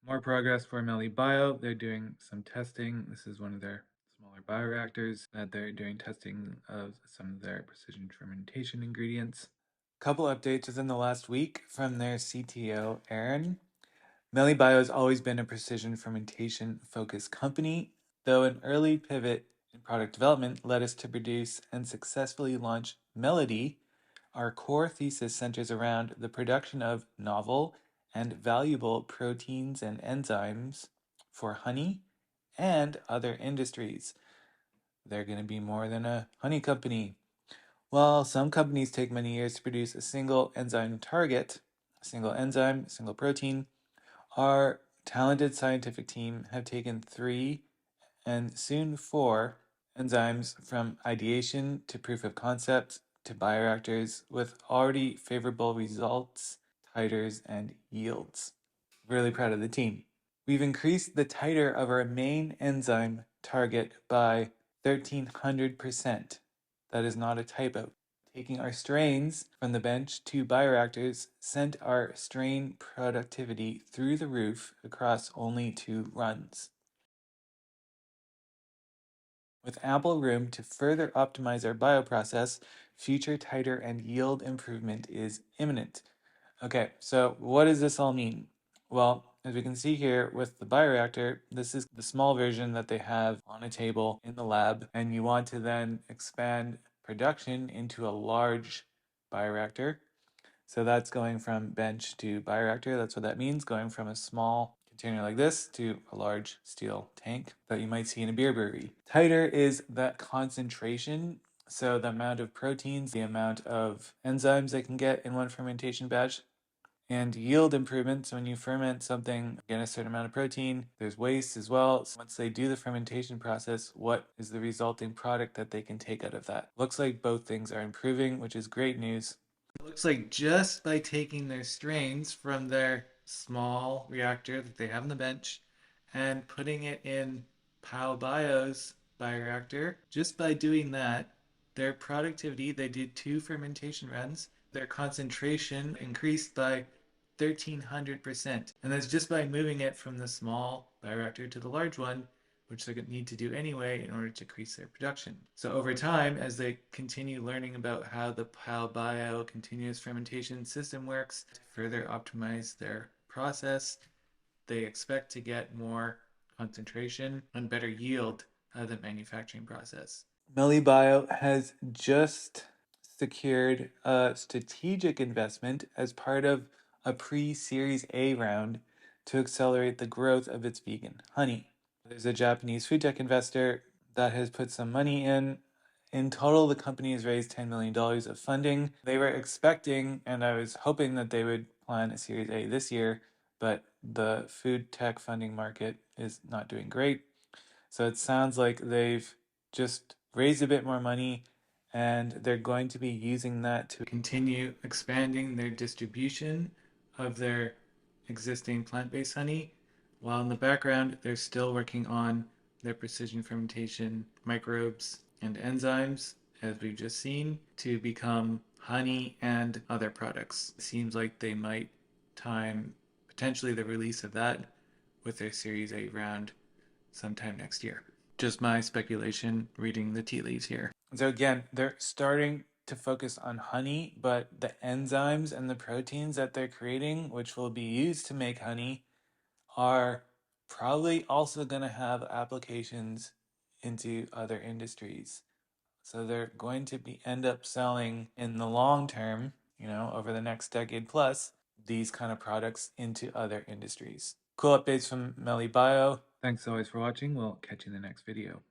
More progress for Melibio. They're doing some testing. This is one of their smaller bioreactors that they're doing testing of some of their precision fermentation ingredients. Couple updates within the last week from their CTO, Aaron. Melibio has always been a precision fermentation focused company, though an early pivot in product development led us to produce and successfully launch Mellody. Our core thesis centers around the production of novel and valuable proteins and enzymes for honey and other industries. They're going to be more than a honey company. While some companies take many years to produce a single enzyme target, a single enzyme, a single protein, our talented scientific team have taken 3 and soon 4 enzymes from ideation to proof of concept to bioreactors with already favorable results, titers, and yields. Really proud of the team. We've increased the titer of our main enzyme target by 1300%. That is not a typo. Taking our strains from the bench to bioreactors sent our strain productivity through the roof across only 2 runs. With ample room to further optimize our bioprocess, future titer and yield improvement is imminent. Okay, so what does this all mean? Well, as we can see here with the bioreactor, this is the small version that they have on a table in the lab, and you want to then expand production into a large bioreactor. So that's going from bench to bioreactor. That's what that means, going from a small container like this to a large steel tank that you might see in a beer brewery. Titer is that concentration, so the amount of proteins, the amount of enzymes they can get in one fermentation batch. And yield improvements, when you ferment something, get a certain amount of protein, there's waste as well. So once they do the fermentation process, what is the resulting product that they can take out of that? Looks like both things are improving, which is great news. It looks like just by taking their strains from their small reactor that they have on the bench and putting it in Pow.bio's bioreactor, just by doing that, their productivity, they did 2 fermentation runs, their concentration increased by 1300%. And that's just by moving it from the small bioreactor to the large one, which they're going to need to do anyway in order to increase their production. So over time, as they continue learning about how the Pow.bio continuous fermentation system works to further optimize their process, they expect to get more concentration and better yield out of the manufacturing process. Melibio has just secured a strategic investment as part of a pre-Series A round to accelerate the growth of its vegan honey. There's a Japanese food tech investor that has put some money in. In total, the company has raised $10 million of funding. They were expecting, and I was hoping that they would plan a Series A this year, but the food tech funding market is not doing great. So it sounds like they've just raised a bit more money and they're going to be using that to continue expanding their distribution of their existing plant-based honey, while in the background they're still working on their precision fermentation microbes and enzymes, as we've just seen, to become honey and other products. It seems like they might time potentially the release of that with their Series A round sometime next year. Just my speculation, reading the tea leaves here. So again, they're starting to focus on honey, but the enzymes and the proteins that they're creating, which will be used to make honey, are probably also going to have applications into other industries. So they're going to end up selling in the long term, over the next decade plus, these kind of products into other industries. Cool updates from Melibio. Thanks always for watching. We'll catch you in the next video.